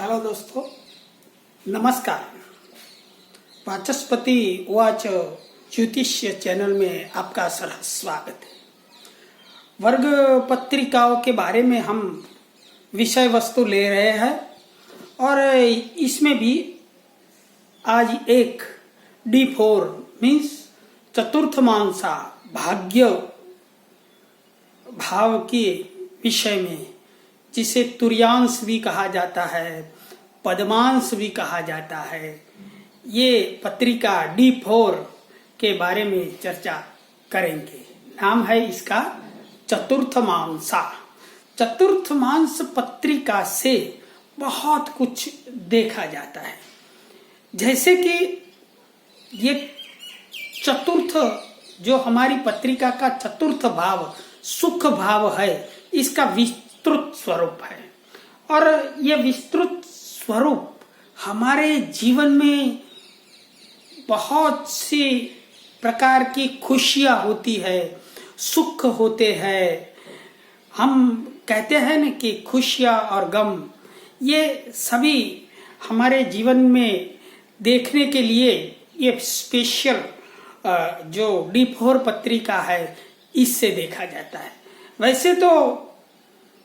Hello दोस्तों, नमस्कार। वाचस्पति उवाच ज्योतिष्य चैनल में आपका सहर्ष स्वागत है। वर्ग पत्रिकाओं के बारे में हम विषय वस्तु ले रहे हैं और इसमें भी आज एक D4 मीन्स चतुर्थ मांसा भाग्य भाव के विषय में, जिसे तुर्यांश भी कहा जाता है, पद्मांश भी कहा जाता है, ये पत्रिका D4 के बारे में चर्चा करेंगे। नाम है इसका चतुर्थ मांसा। चतुर्थ मांस पत्रिका से बहुत कुछ देखा जाता है, जैसे कि ये चतुर्थ जो हमारी पत्रिका का चतुर्थ भाव सुख भाव है, इसका विस्तृत स्वरूप है और ये विस्तृत स्वरूप हमारे जीवन में बहुत सी प्रकार की खुशियां होती है, सुख होते हैं। हम कहते हैं ना कि खुशियां और गम ये सभी हमारे जीवन में देखने के लिए ये स्पेशल जो D4 पत्रिका है इससे देखा जाता है। वैसे तो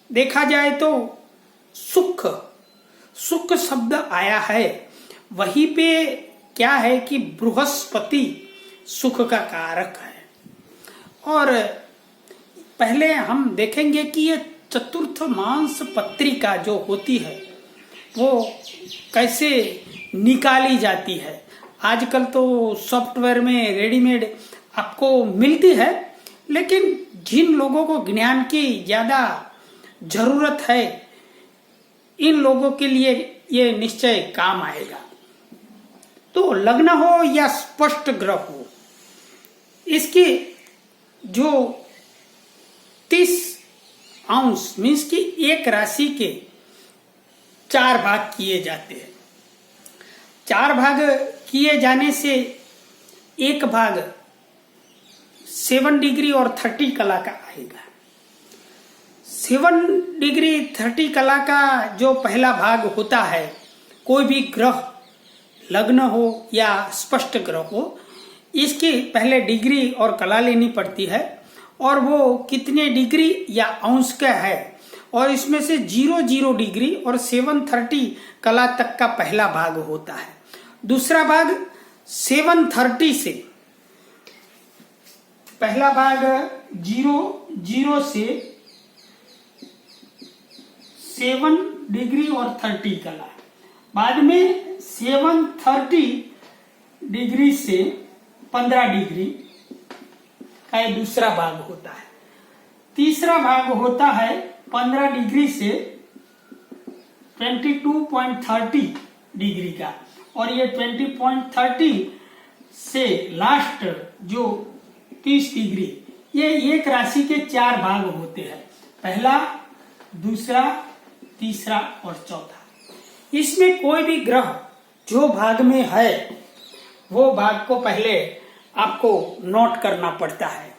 देखा जाए तो सुख सुख शब्द आया है, वहीं पे क्या है कि बृहस्पति सुख का कारक है। और पहले हम देखेंगे कि ये चतुर्थ मांस पत्रिका जो होती है वो कैसे निकाली जाती है। आजकल तो सॉफ्टवेयर में रेडीमेड आपको मिलती है, लेकिन जिन लोगों को ज्ञान की ज्यादा जरूरत है, इन लोगों के लिए ये निश्चय काम आएगा। तो लग्न हो या स्पष्ट ग्रह हो, इसकी जो 30 अंश मीन्स की एक राशि के 4 भाग किए जाते हैं। 4 भाग किए जाने से एक भाग 7 डिग्री और 30 कला का आएगा। 7 डिग्री 30 कला का जो पहला भाग होता है, कोई भी ग्रह लग्न हो या स्पष्ट ग्रह हो, इसकी पहले डिग्री और कला लेनी पड़ती है और वो कितने डिग्री या अंश का है, और इसमें से 0 डिग्री और 730 कला तक का पहला भाग होता है। दूसरा भाग 730 से, पहला भाग 0 से 7 डिग्री और 30 कला, बाद में 730 डिग्री से 15 डिग्री का ये दूसरा भाग होता है। तीसरा भाग होता है 15 डिग्री से 22.30 डिग्री का, और ये 20.30 से लास्ट जो 30 डिग्री, ये एक राशि के 4 भाग होते हैं, पहला, दूसरा, तीसरा और चौथा। इसमें कोई भी ग्रह जो भाग में है वो भाग को पहले आपको नोट करना पड़ता है।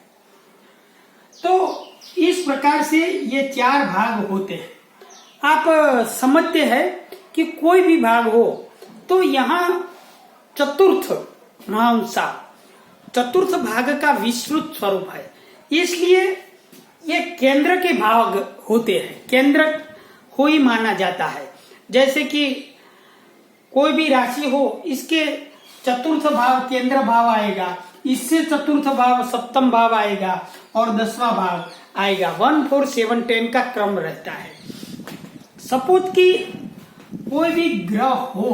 तो इस प्रकार से ये 4 भाग होते हैं। आप समझते हैं कि कोई भी भाग हो तो यहाँ चतुर्थ मांसा चतुर्थ भाग का विस्तृत स्वरूप है, इसलिए ये केंद्र के भाग होते हैं, केंद्र को ही माना जाता है। जैसे कि कोई भी राशि हो, इसके चतुर्थ भाव केंद्र भाव आएगा, इससे चतुर्थ भाव सप्तम भाव आएगा और 10वां भाव आएगा। 1 4 7 10 का क्रम रहता है। सपोज कि कोई भी ग्रह हो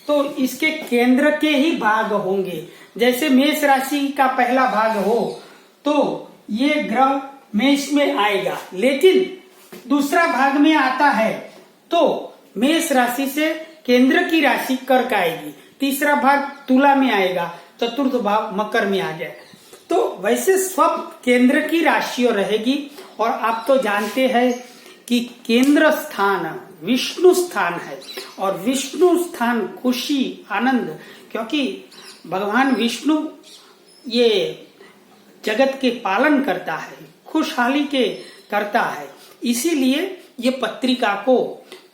तो इसके केंद्र के ही भाग होंगे। जैसे मेष राशि का पहला भाग हो तो ये ग्रह मेष में आएगा, लेकिन दूसरा भाग में आता है तो मेष राशि से केंद्र की राशि कर्क आएगी, तीसरा भाग तुला में आएगा, चतुर्थ भाव मकर में आ जाए। तो वैसे सब केंद्र की राशियों रहेगी। और आप तो जानते हैं कि केंद्र स्थान विष्णु स्थान है, और विष्णु स्थान खुशी आनंद, क्योंकि भगवान विष्णु ये जगत के पालन करता है, खुशहाली के करता है, इसीलिए ये पत्रिका को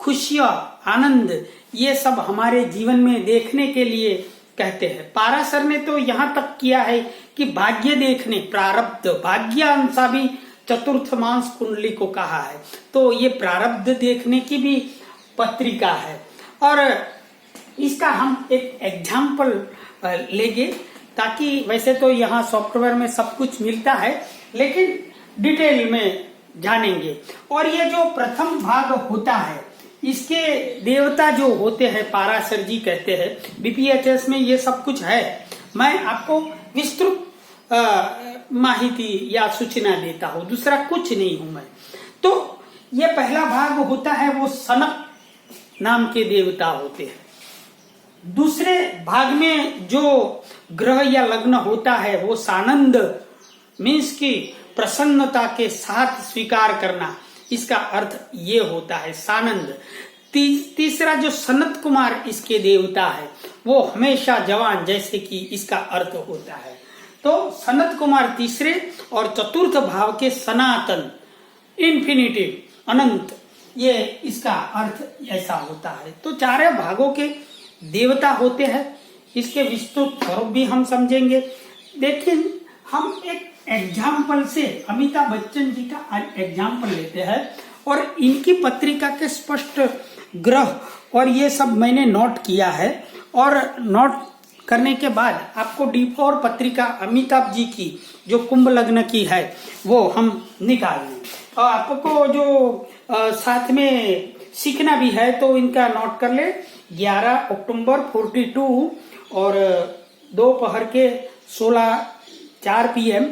खुशियां, आनंद, ये सब हमारे जीवन में देखने के लिए कहते हैं। पाराशर ने तो यहाँ तक किया है कि भाग्य देखने, प्रारब्ध, भाग्यांशा भी चतुर्थ मांस कुंडली को कहा है। तो ये प्रारब्ध देखने की भी पत्रिका है। और इसका हम एक एग्जाम्पल लेंगे, ताकि वैसे तो यहाँ सॉफ्टवेयर में सब कुछ मिलता है, लेकिन डिटेल में जानेंगे। और ये जो प्रथम भाग होता है, इसके देवता जो होते हैं पाराशर जी कहते हैं, बीपीएचएस में ये सब कुछ है। मैं आपको विस्तृत माहिती या सूचना देता हूँ, दूसरा कुछ नहीं हूं मैं। तो ये पहला भाग होता है, वो सनक नाम के देवता होते हैं। दूसरे भाग में जो ग्रह या लग्न होता है वो सानंद, मीन्स की प्रसन्नता के साथ स्वीकार करना, इसका अर्थ ये होता है सानंद। तीसरा जो सनत कुमार इसके देवता है, वो हमेशा जवान, जैसे कि इसका अर्थ होता है। तो सनत कुमार तीसरे, और चतुर्थ भाव के सनातन, इन्फिनिटिव, अनंत, ये इसका अर्थ ऐसा होता है। तो चारों भागों के देवता होते हैं। इसके विस्तृत स्वरूप भी हम समझेंगे। लेकिन हम एक एग्जाम्पल से अमिताभ बच्चन जी का एग्जाम्पल लेते हैं, और इनकी पत्रिका के स्पष्ट ग्रह और ये सब मैंने नोट किया है। और नोट करने के बाद आपको D4 पत्रिका अमिताभ जी की जो कुंभ लग्न की है वो हम निकाल लें। और आपको जो साथ में सीखना भी है तो इनका नोट कर ले। 11 अक्टूबर 42 और दोपहर के 4 PM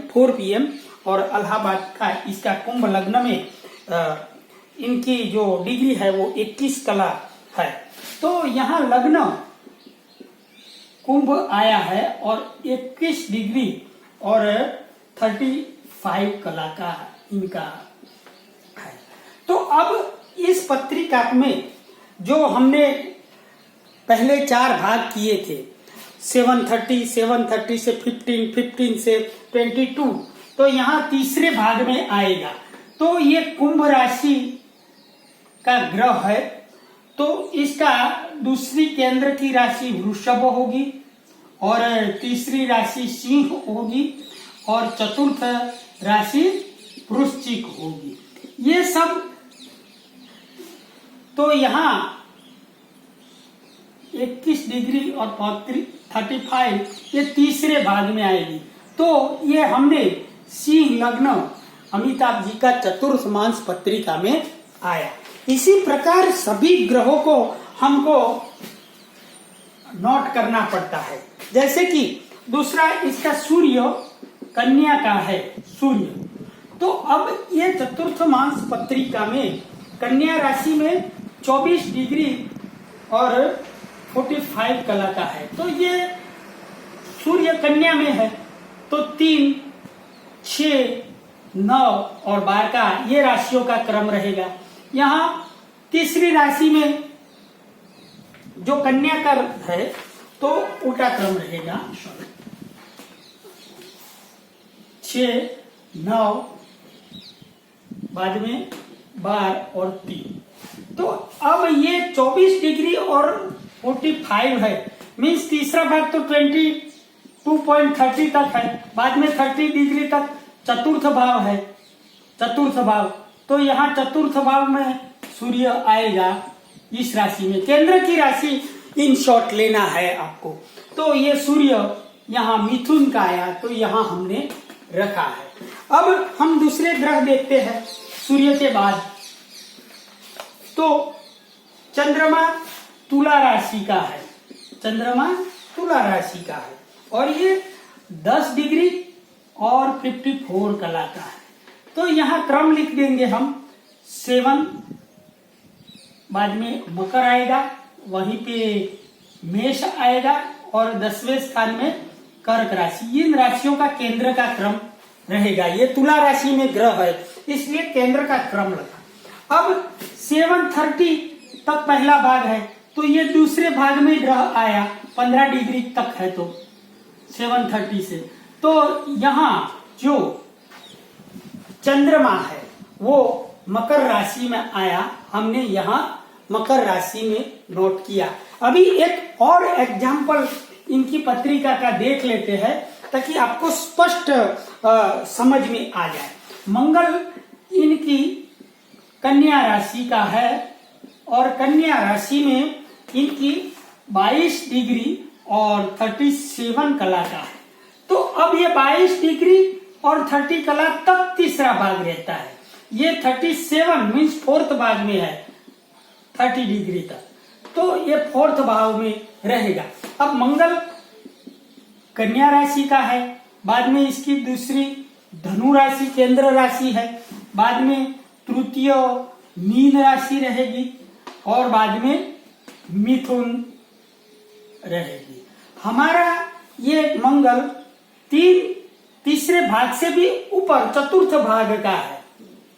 और इलाहाबाद का इसका कुंभ लग्न में इनकी जो डिग्री है वो 21 कला है। तो यहाँ लग्न कुंभ आया है और 21 डिग्री और 35 कला का इनका है। तो अब इस पत्रिका में जो हमने पहले 4 भाग किए थे, 730 से 15 से 22, तो यहाँ तीसरे भाग में आएगा। तो ये कुंभ राशि का ग्रह है, तो इसका दूसरी केंद्र की राशि वृषभ होगी, और तीसरी राशि सिंह होगी, और चतुर्थ राशि वृश्चिक होगी। ये सब तो यहाँ 21 डिग्री और 35 ये तीसरे भाग में आएगी। तो ये हमने सिंह लग्न अमिताभ जी का चतुर्थ मांस पत्रिका में आया। इसी प्रकार सभी ग्रहों को हमको नोट करना पड़ता है। जैसे कि दूसरा इसका सूर्य कन्या का है, सूर्य। तो अब ये चतुर्थ मांस पत्रिका में कन्या राशि में 24 डिग्री और 45 कला का है। तो ये सूर्य कन्या में है, तो 3, 6, 9 और 12 का ये राशियों का क्रम रहेगा। यहाँ तीसरी राशि में जो कन्या का है तो उल्टा क्रम रहेगा, 6, 9, बाद में 12 और 3। तो अब ये 24 डिग्री और 45 है, मीन्स तीसरा भाग तो 22.30 तक है, बाद में 30 डिग्री तक चतुर्थ भाव है, चतुर्थ भाव। तो यहाँ चतुर्थ भाव में सूर्य आएगा इस राशि में। केंद्र की राशि इन शॉर्ट लेना है आपको। तो ये सूर्य यहाँ मिथुन का आया, तो यहाँ हमने रखा है। अब हम दूसरे ग्रह देखते हैं सूर्य के बाद। तो चंद्रमा तुला राशि का है, चंद्रमा तुला राशि का है, और ये 10 डिग्री और 54 कला का है। तो यहाँ क्रम लिख देंगे हम, 7, बाद में मकर आएगा, वहीं पे मेष आएगा, और 10वें स्थान में कर्क राशि। इन राशियों का केंद्र का क्रम रहेगा। ये तुला राशि में ग्रह है, इसलिए केंद्र का क्रम लगा। अब 7:30 तक पहला भाग है, तो ये दूसरे भाग में ग्रह आया, 15 डिग्री तक है, तो 7:30 से। तो यहाँ जो चंद्रमा है वो मकर राशि में आया, हमने यहाँ मकर राशि में नोट किया। अभी एक और एग्जाम्पल इनकी पत्रिका का देख लेते हैं ताकि आपको स्पष्ट समझ में आ जाए। मंगल इनकी कन्या राशि का है और कन्या राशि में इनकी 22 डिग्री और 37 कला का है। तो अब ये 22 डिग्री और 30 कला तक तीसरा भाग रहता है। ये 37 मीन्स फोर्थ भाग में है 30 डिग्री तक, तो ये फोर्थ भाव में रहेगा। अब मंगल कन्या राशि का है, बाद में इसकी दूसरी धनु राशि केंद्र राशि है, बाद में तृतीय मीन राशि रहेगी और बाद में मिथुन रहेगी। हमारा ये मंगल तीसरे भाग से भी ऊपर चतुर्थ भाग का है,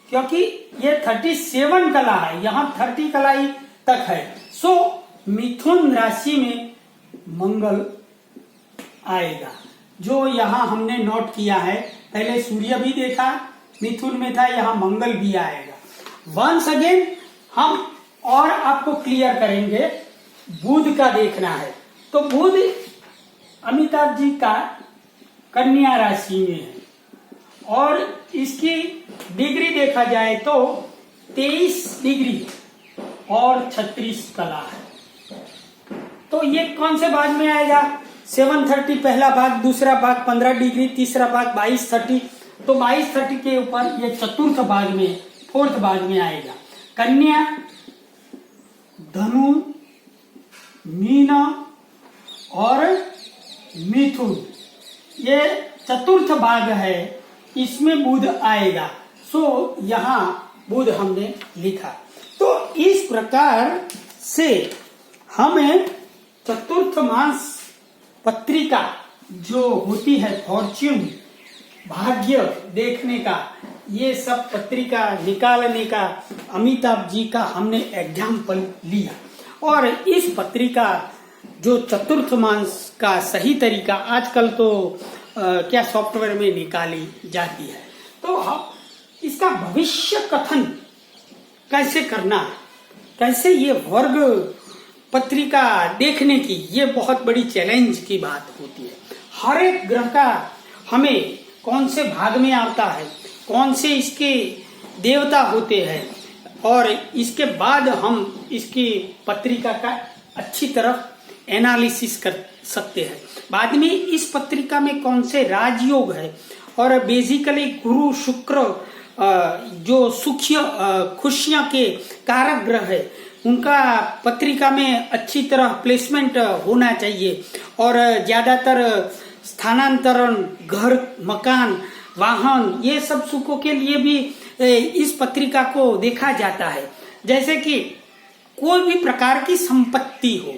क्योंकि ये 37 कला है, यहाँ 30 कलाई तक है। सो मिथुन राशि में मंगल आएगा, जो यहाँ हमने नोट किया है। पहले सूर्य भी देखा मिथुन में था, यहाँ मंगल भी आएगा। वंस अगेन हम और आपको क्लियर करेंगे। बुध का देखना है तो बुध अमिताभ जी का कन्या राशि में है और इसकी डिग्री देखा जाए तो 23 डिग्री और 36 कला है। तो ये कौन से भाग में आएगा? 730 पहला भाग, दूसरा भाग 15 डिग्री, तीसरा भाग 22-30। तो 22-30 के ऊपर ये चतुर्थ भाग में, फोर्थ भाग में आएगा। कन्या, धनु, मीना और मिथुन, ये चतुर्थ भाग है, इसमें बुध आएगा। सो यहाँ बुध हमने लिखा। तो इस प्रकार से हमें चतुर्थ मास पत्रिका जो होती है, फॉर्च्यून, भाग्य देखने का, ये सब पत्रिका निकालने का अमिताभ जी का हमने एग्जाम्पल लिया। और इस पत्रिका जो चतुर्थ मास का सही तरीका आजकल तो क्या सॉफ्टवेयर में निकाली जाती है, तो हम इसका भविष्य कथन कैसे करना, कैसे ये वर्ग पत्रिका देखने की, ये बहुत बड़ी चैलेंज की बात होती है। हर एक ग्रह का हमें कौन से भाग में आता है, कौन से इसके देवता होते हैं, और इसके बाद हम इसकी पत्रिका का अच्छी तरह एनालिसिस कर सकते हैं। बाद में इस पत्रिका में कौन से राजयोग है, और बेसिकली गुरु शुक्र जो सुखिया खुशियां के कारक ग्रह है, उनका पत्रिका में अच्छी तरह प्लेसमेंट होना चाहिए। और ज्यादातर स्थानांतरण, घर, मकान, वाहन, ये सब सुखों के लिए भी इस पत्रिका को देखा जाता है। जैसे कि कोई भी प्रकार की संपत्ति हो,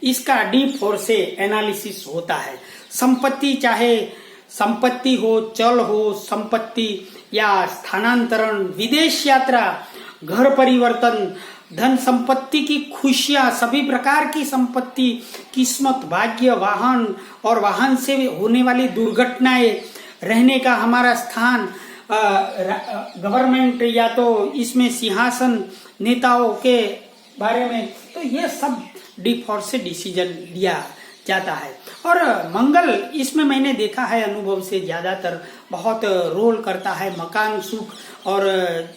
इसका डीप फोर से एनालिसिस होता है। संपत्ति, चाहे संपत्ति हो, चल हो संपत्ति, या स्थानांतरण, विदेश यात्रा, घर परिवर्तन, धन संपत्ति की खुशियां, सभी प्रकार की संपत्ति, किस्मत, भाग्य, वाहन और वाहन से होने वाली दुर्घटनाएं, रहने का हमारा स्थान, गवर्नमेंट या तो इसमें सिंहासन, नेताओं के बारे में, तो ये सब डीप फोर से डिसीजन लिया जाता है। और मंगल इसमें मैंने देखा है अनुभव से ज्यादातर बहुत रोल करता है मकान, सुख और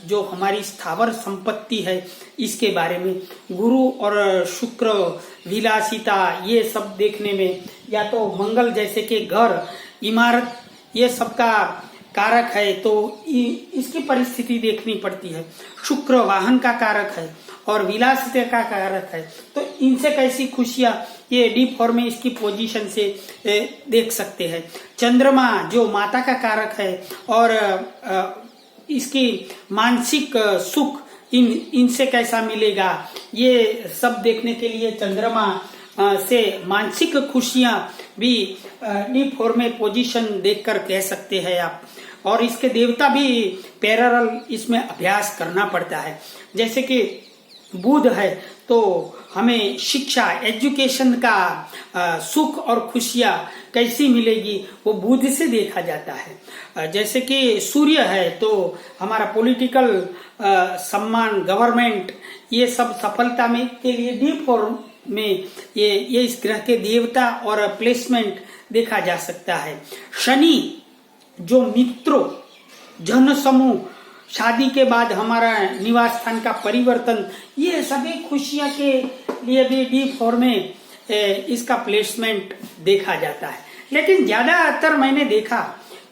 जो हमारी स्थावर संपत्ति है इसके बारे में। गुरु और शुक्र, विलासिता, ये सब देखने में, या तो मंगल जैसे कि घर, इमारत, ये सब का कारक है, तो इसकी परिस्थिति देखनी पड़ती है। शुक्र वाहन का कारक है और विलासिता का कारक है, तो इनसे कैसी खुशियां, ये डीप फोर में इसकी पोजीशन से देख सकते हैं। चंद्रमा जो माता का कारक है और इसकी मानसिक सुख इनसे कैसा मिलेगा, ये सब देखने के लिए चंद्रमा से मानसिक खुशियां भी डीप फोर में पोजीशन देखकर कह सकते हैं आप। और इसके देवता भी पैरेलल इसमें अभ्यास करना पड़ता है। जैसे कि बुध है तो हमें शिक्षा, एजुकेशन का सुख और खुशियां कैसी मिलेगी, वो बुध से देखा जाता है। जैसे कि सूर्य है तो हमारा पॉलिटिकल सम्मान, गवर्नमेंट, ये सब सफलता में के लिए D4 में ये इस ग्रह के देवता और प्लेसमेंट देखा जा सकता है। शनि जो मित्रों, जन समूह, शादी के बाद हमारा निवास स्थान का परिवर्तन, ये सभी खुशियां के लिए भी D4 में इसका प्लेसमेंट देखा जाता है। लेकिन ज्यादातर मैंने देखा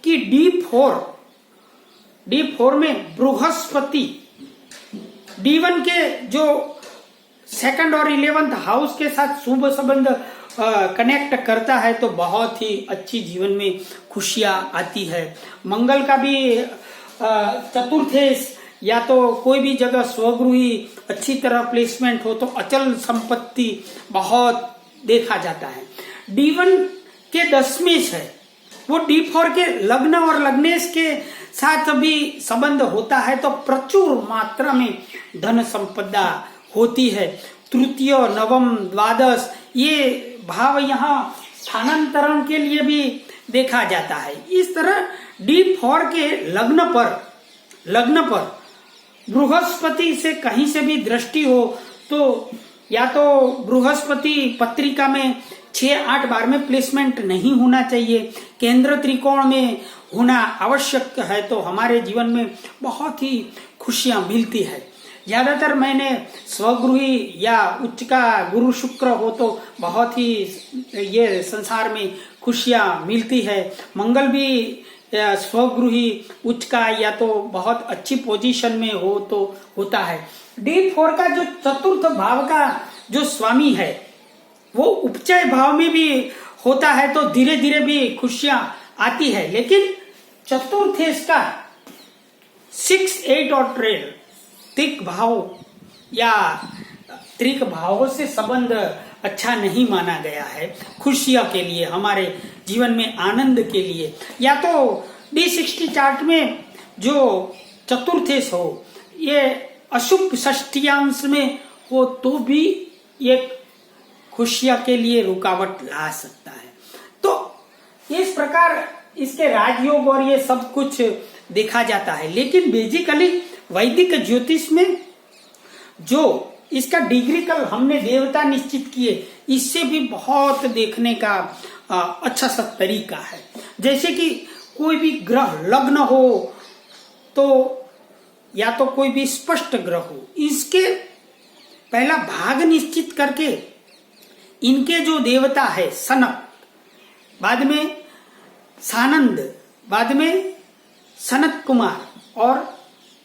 कि D4 में बृहस्पति D1 के जो सेकंड और 11th हाउस के साथ शुभ संबंध कनेक्ट करता है तो बहुत ही अच्छी जीवन में खुशियां आती है। मंगल का भी चतुर्थेश या तो कोई भी जगह स्वगृही अच्छी तरह प्लेसमेंट हो तो अचल संपत्ति बहुत देखा जाता है। D1 के दशमेश है, वो D4 के लग्न और लग्नेश के साथ भी संबंध होता है तो प्रचुर मात्रा में धन संपदा होती है। तृतीय, नवम, द्वादश ये भाव यहाँ स्थानांतरण के लिए भी देखा जाता है। इस तरह D4 के लग्न पर बृहस्पति से कहीं से भी दृष्टि हो तो या तो बृहस्पति पत्रिका में 6-8 बार में प्लेसमेंट नहीं होना चाहिए, केंद्र त्रिकोण में होना आवश्यक है तो हमारे जीवन में बहुत ही खुशियां मिलती है। ज्यादातर मैंने स्वगृही या उच्च का गुरु शुक्र हो तो बहुत ही ये संसार में खुशियां मिलती है। मंगल भी स्वगृही उच्च का या तो बहुत अच्छी पोजीशन में हो तो होता है। D4 का जो चतुर्थ भाव का जो स्वामी है वो उपचय भाव में भी होता है तो धीरे धीरे भी खुशियां आती है। लेकिन चतुर्थेश का 6, 8 और 13 त्रिक भाव या त्रिक भावों से संबंध अच्छा नहीं माना गया है खुशियों के लिए, हमारे जीवन में आनंद के लिए। या तो D60 चार्ट में जो चतुर्थेश हो ये अशुभ षष्ठियांश में हो तो भी एक खुशियां के लिए रुकावट ला सकता है। तो इस प्रकार इसके राजयोग और ये सब कुछ देखा जाता है। लेकिन बेसिकली वैदिक ज्योतिष में जो इसका डिग्री कल हमने देवता निश्चित किए, इससे भी बहुत देखने का अच्छा सा तरीका है। जैसे कि कोई भी ग्रह लग्न हो तो या तो कोई भी स्पष्ट ग्रह हो, इसके पहला भाग निश्चित करके इनके जो देवता है सनक, बाद में सानंद, बाद में सनत कुमार और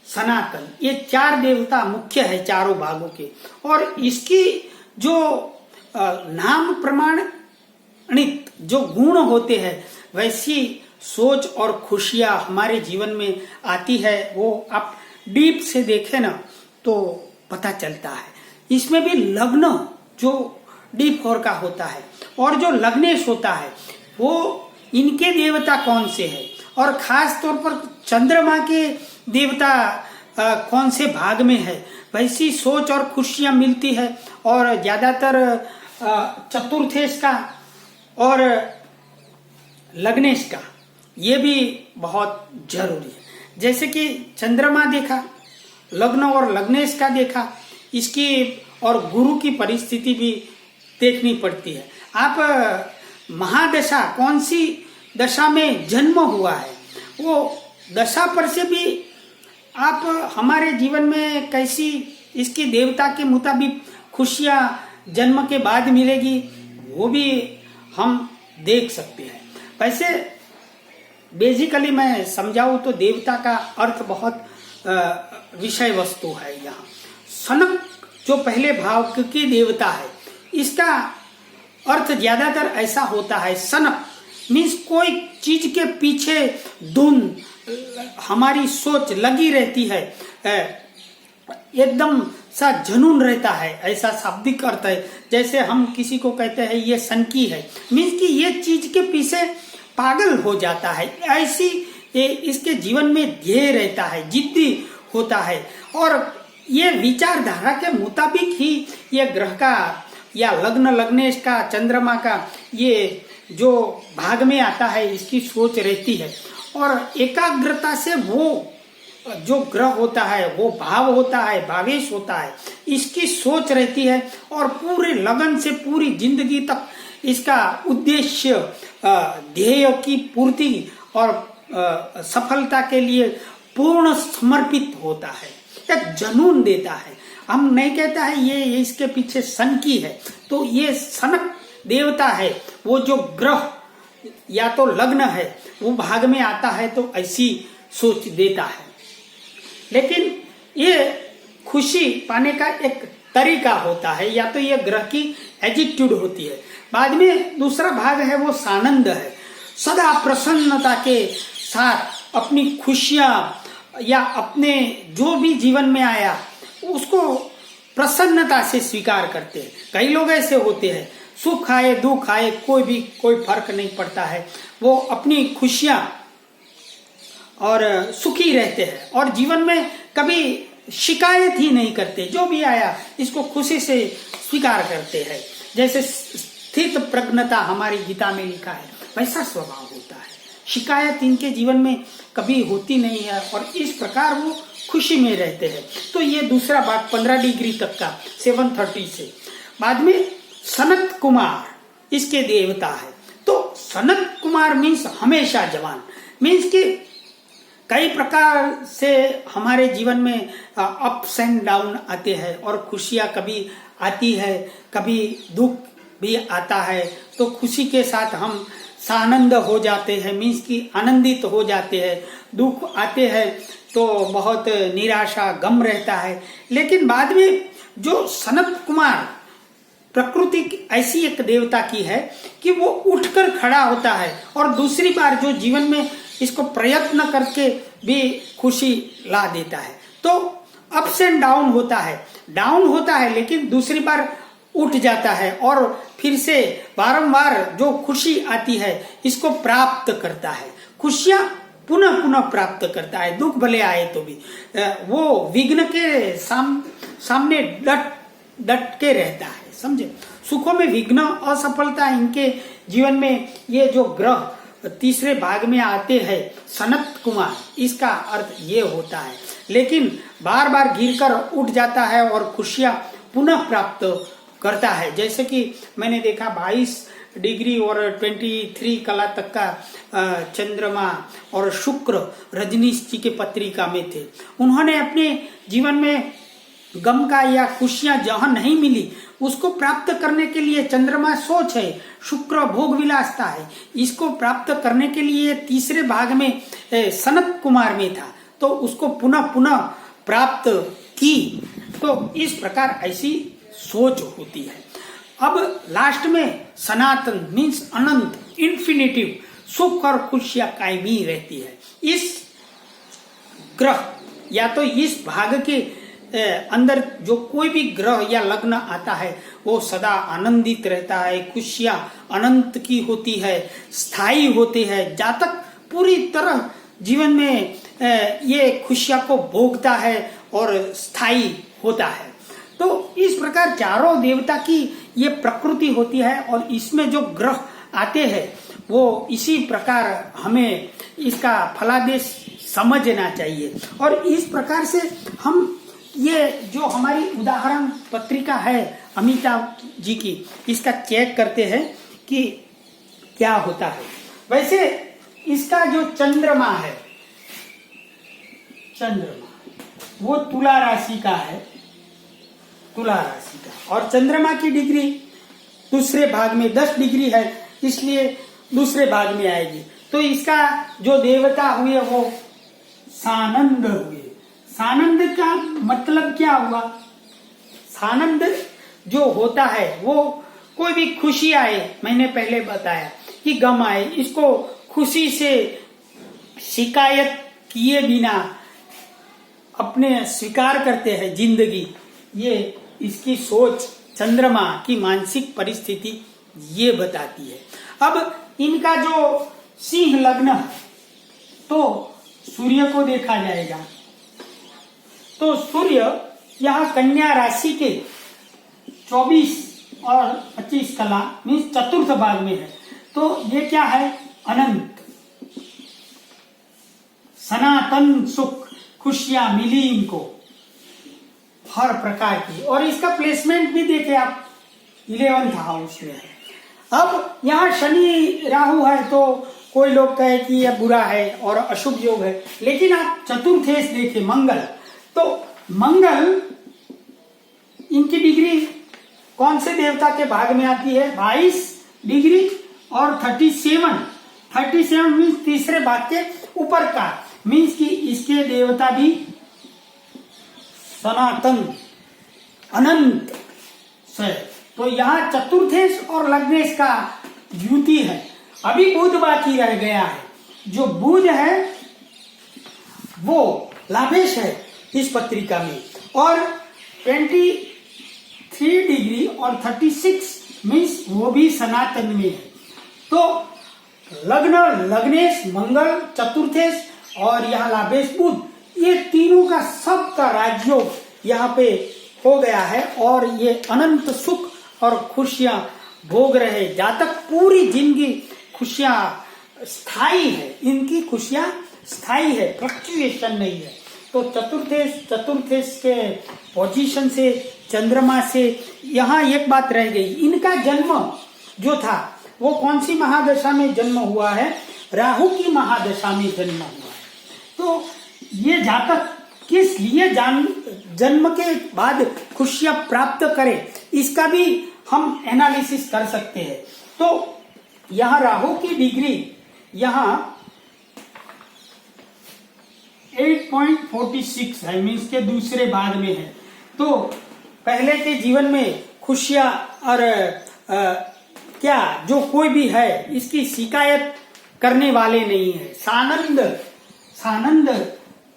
सनातन, ये 4 देवता मुख्य है चारों भागों के। और इसकी जो नाम प्रमाणित जो गुण होते हैं वैसी सोच और खुशियां हमारे जीवन में आती है। वो आप डीप से देखें ना तो पता चलता है। इसमें भी लग्न जो D4 का होता है और जो लग्नेश होता है वो इनके देवता कौन से है और खास तौर पर चंद्रमा के देवता कौन से भाग में है, वैसी सोच और खुशियां मिलती है। और ज्यादातर चतुर्थेश का और लग्नेश का ये भी बहुत जरूरी है। जैसे कि चंद्रमा देखा, लग्न और लग्नेश का देखा, इसकी और गुरु की परिस्थिति भी देखनी पड़ती है। आप महादशा कौन सी दशा में जन्म हुआ है वो दशा पर से भी आप हमारे जीवन में कैसी इसकी देवता के मुताबिक खुशियां जन्म के बाद मिलेगी वो भी हम देख सकते हैं। वैसे बेसिकली मैं समझाऊं तो देवता का अर्थ बहुत विषय वस्तु है। यहाँ सनक जो पहले भाव के देवता है इसका अर्थ ज्यादातर ऐसा होता है, सनक मीन्स कोई चीज के पीछे धुन हमारी सोच लगी रहती है, एकदम सा जुनून रहता है, ऐसा शाब्दिक अर्थ है। जैसे हम किसी को कहते हैं ये सनकी है, मीन्स कि ये चीज के पीछे पागल हो जाता है, ऐसी इसके जीवन में ध्येय रहता है, जिद्दी होता है। और ये विचारधारा के मुताबिक ही ये ग्रह का या लग्न लग्नेश का चंद्रमा का ये जो भाग में आता है इसकी सोच रहती है। और एकाग्रता से वो जो ग्रह होता है वो भाव होता है, भावेश होता है, इसकी सोच रहती है और पूरे लगन से पूरी जिंदगी तक इसका उद्देश्य ध्येय की पूर्ति और सफलता के लिए पूर्ण समर्पित होता है, एक जुनून देता है। हम नहीं कहता है ये इसके पीछे सन की है, तो ये सनक देवता है, वो जो ग्रह या तो लग्न है वो भाग में आता है तो ऐसी सोच देता है। लेकिन ये खुशी पाने का एक तरीका होता है, या तो ये ग्रह की एटीट्यूड होती है। बाद में दूसरा भाग है वो सानंद है, सदा प्रसन्नता के साथ अपनी खुशियां या अपने जो भी जीवन में आया उसको प्रसन्नता से स्वीकार करते हैं। कई लोग ऐसे होते हैं, सुख आए दुख आए कोई फर्क नहीं पड़ता है, वो अपनी खुशियां और सुखी रहते हैं और जीवन में कभी शिकायत ही नहीं करते, जो भी आया इसको खुशी से स्वीकार करते हैं। जैसे स्थित प्रज्ञता हमारी गीता में लिखा है, वैसा स्वभाव होता है, शिकायत इनके जीवन में कभी होती नहीं है और इस प्रकार वो खुशी में रहते हैं। तो ये दूसरा भाग 15 डिग्री तक का 730 से। बाद में सनत कुमार इसके देवता है। तो सनत कुमार मीन्स हमेशा जवान, मीन्स कि कई प्रकार से हमारे जीवन में अप्स एंड डाउन आते हैं और खुशियां कभी आती है, कभी दुख भी आता है। तो खुशी के साथ हम सानंद हो जाते हैं, मीन्स कि आनंदित हो जाते हैं। दुख आते हैं तो बहुत निराशा गम रहता है। लेकिन बाद में जो सनत कुमार प्रकृति ऐसी एक देवता की है कि वो उठकर खड़ा होता है और दूसरी बार जो जीवन में इसको प्रयत्न करके भी खुशी ला देता है। तो अप्स एंड डाउन होता है लेकिन दूसरी बार उठ जाता है और फिर से बारंबार जो खुशी आती है इसको प्राप्त करता है, खुशियां पुनः प्राप्त करता है। दुख भले आए तो भी वो विघ्न के सामने डट के रहता है, समझे। सुखों में विघ्न असफलता इनके जीवन में ये जो ग्रह तीसरे भाग में आते हैं सनत कुमार, इसका अर्थ ये होता है। लेकिन बार बार गिरकर उठ जाता है और खुशियां पुनः प्राप्त करता है। जैसे कि मैंने देखा 22 डिग्री और 23 कला तक का चंद्रमा और शुक्र रजनीश जी के पत्रिका में थे। उन्होंने अपने जीवन में गम का या खुशियां जहां नहीं मिली उसको प्राप्त करने के लिए, चंद्रमा सोच है, शुक्र भोग विलासता है, इसको प्राप्त करने के लिए तीसरे भाग में सनत कुमार में था तो उसको पुनः प्राप्त की। तो इस प्रकार ऐसी सोच होती है। अब लास्ट में सनातन मीन्स अनंत, इन्फिनिटिव, सुख और खुशियां कायमी रहती है। इस ग्रह या तो इस भाग के अंदर जो कोई भी ग्रह या लग्न आता है वो सदा आनंदित रहता है, खुशियां अनंत की होती है, स्थायी होती है। जातक पूरी तरह जीवन में ये खुशियां को भोगता है और स्थायी होता है। तो इस प्रकार चारों देवता की ये प्रकृति होती है और इसमें जो ग्रह आते हैं वो इसी प्रकार हमें इसका फलादेश समझना चाहिए। और इस प्रकार से हम ये जो हमारी उदाहरण पत्रिका है अमिताभ जी की, इसका चेक करते हैं कि क्या होता है। वैसे इसका जो चंद्रमा है, चंद्रमा वो तुला राशि का है, तुला राशि का, और चंद्रमा की डिग्री दूसरे भाग में 10 डिग्री है, इसलिए दूसरे भाग में आएगी। तो इसका जो देवता हुए वो सानंद हुए। सानंद का मतलब क्या हुआ? सानंद जो होता है वो कोई भी खुशी आए, मैंने पहले बताया कि गम आए, इसको खुशी से शिकायत किए बिना अपने स्वीकार करते हैं जिंदगी। ये इसकी सोच, चंद्रमा की मानसिक परिस्थिति ये बताती है। अब इनका जो सिंह लग्न तो सूर्य को देखा जाएगा, तो सूर्य यहाँ कन्या राशि के 24 और 25 कला मीन्स चतुर्थ भाग में है। तो ये क्या है? अनंत, सनातन सुख, खुशियां मिली इनको हर प्रकार की। और इसका प्लेसमेंट भी देखे आप 11th हाउस में है। अब यहाँ शनि राहु है तो कोई लोग कहे कि यह बुरा है और अशुभ योग है, लेकिन आप चतुर्थेश देखिए मंगल, तो मंगल इनकी डिग्री कौन से देवता के भाग में आती है? 22 डिग्री और 37 मीन्स तीसरे भाग के ऊपर का, मीन्स कि इसके देवता भी सनातन अनंत से। तो यहाँ चतुर्थेश और लग्नेश का युति है। अभी बुध बाकी रह गया है, जो बुध है वो लाभेश है इस पत्रिका में, और 23 डिग्री और 36 मीन्स वो भी सनातन में है। तो लग्न लग्नेश मंगल चतुर्थेश और यहाँ लाभेश बुध, ये तीनों का सबका राजयोग यहाँ पे हो गया है, और ये अनंत सुख और खुशियां भोग रहे। जातक पूरी जिंदगी खुशियां स्थायी है, इनकी खुशियां स्थायी है, फ्लक्चुएशन नहीं है। तो चतुर्थेश के पोजीशन से, चंद्रमा से, यहाँ एक बात रह गई, इनका जन्म जो था वो कौन सी महादशा में जन्म हुआ है? राहु की महादशा में जन्म हुआ है। तो ये जातक किस लिए जन्म के बाद खुशियां प्राप्त करे, इसका भी हम एनालिसिस कर सकते हैं। तो यहाँ राहु की डिग्री यहाँ 8.46 है, मीन्स के दूसरे भाग में है। तो पहले के जीवन में खुशियां और क्या जो कोई भी है इसकी शिकायत करने वाले नहीं है। सानंद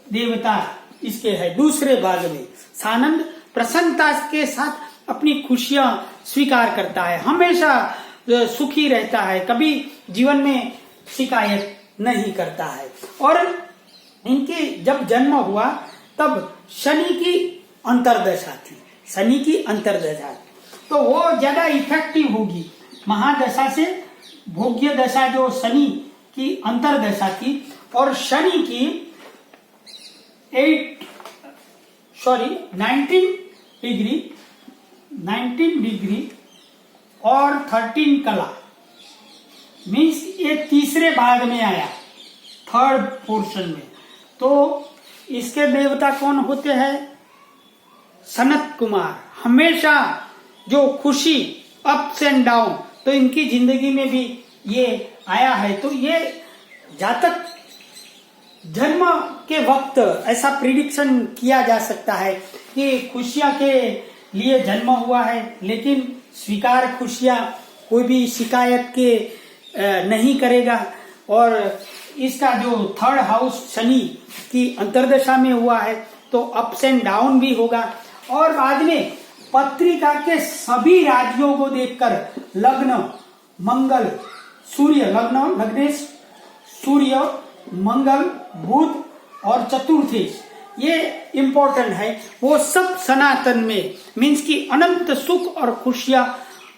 देवता इसके है दूसरे भाग में। सानंद प्रसन्नता के साथ अपनी खुशियां स्वीकार करता है, हमेशा सुखी रहता है, कभी जीवन में शिकायत नहीं करता है। और इनके जब जन्म हुआ तब शनि की अंतर्दशा थी, तो वो ज्यादा इफेक्टिव होगी महादशा से। भोग्य दशा जो शनि की अंतर्दशा थी, और शनि की 19 डिग्री और 13 कला, मीन्स ये तीसरे भाग में आया, थर्ड पोर्शन में। तो इसके देवता कौन होते हैं? सनत कुमार। हमेशा जो खुशी अप्स एंड डाउन, तो इनकी जिंदगी में भी ये आया है। तो ये जातक जन्म के वक्त ऐसा प्रिडिक्शन किया जा सकता है कि खुशियां के लिए जन्म हुआ है, लेकिन स्वीकार खुशियां कोई भी शिकायत के नहीं करेगा। और इसका जो थर्ड हाउस शनि की अंतर्दशा में हुआ है तो अप्स एंड डाउन भी होगा। और बाद में पत्रिका के सभी राजियों को देखकर लग्न मंगल सूर्य, लग्नेश सूर्य मंगल बुध और चतुर्थेश, ये इम्पोर्टेंट है, वो सब सनातन में, मीन्स की अनंत सुख और खुशियां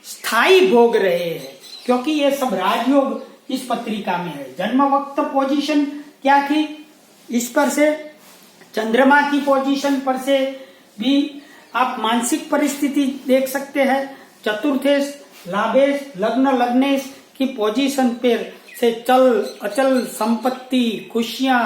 स्थायी भोग रहे हैं, क्योंकि ये सब राजयोग इस पत्रिका में है। जन्म वक्त पोजीशन क्या थी, इस पर से चंद्रमा की पोजीशन पर से भी आप मानसिक परिस्थिति देख सकते हैं। चतुर्थेश लाभेश लग्न लग्नेश की पोजीशन पर से चल अचल संपत्ति खुशियां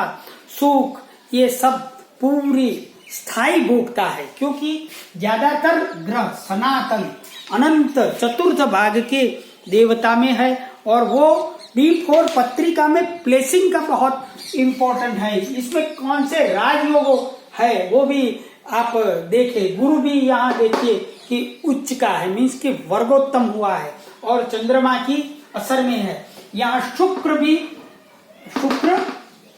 सुख ये सब पूरी स्थायी भोगता है, क्योंकि ज्यादातर ग्रह सनातन अनंत चतुर्थ भाग के देवता में है। और वो D4 पत्रिका में प्लेसिंग का बहुत इम्पोर्टेंट है। इसमें कौन से राजयोग है वो भी आप देखें। गुरु भी यहाँ देखिए कि उच्च का है, मीन्स कि वर्गोत्तम हुआ है, और चंद्रमा की असर में है। यहाँ शुक्र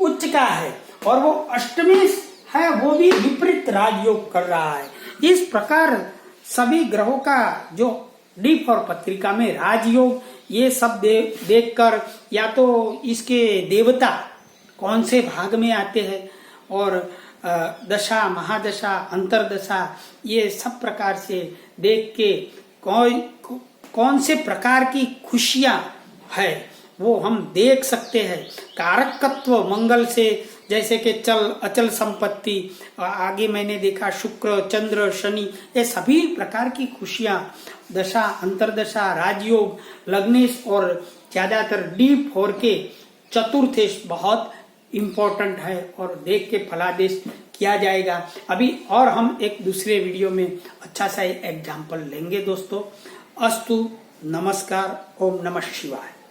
उच्च का है, और वो अष्टमी है, वो भी विपरीत राजयोग कर रहा है। इस प्रकार सभी ग्रहों का जो D4 पत्रिका में राजयोग ये सब देखकर या तो इसके देवता कौन से भाग में आते हैं, और दशा महादशा अंतरदशा ये सब प्रकार से देख के कौन से प्रकार की खुशियां है वो हम देख सकते हैं। कारकत्व मंगल से जैसे कि चल अचल संपत्ति, आगे मैंने देखा शुक्र, चंद्र, शनि, ये सभी प्रकार की खुशियां, दशा, अंतरदशा, राजयोग, लग्नेश और ज्यादातर D4 के चतुर्थेश बहुत इम्पोर्टेंट है और देख के फलादेश किया जाएगा। अभी और हम एक दूसरे वीडियो में अच्छा सा एग्जाम्पल लेंगे दोस्तों। अस्तु, नमस्कार, ओम नमः शिवाय।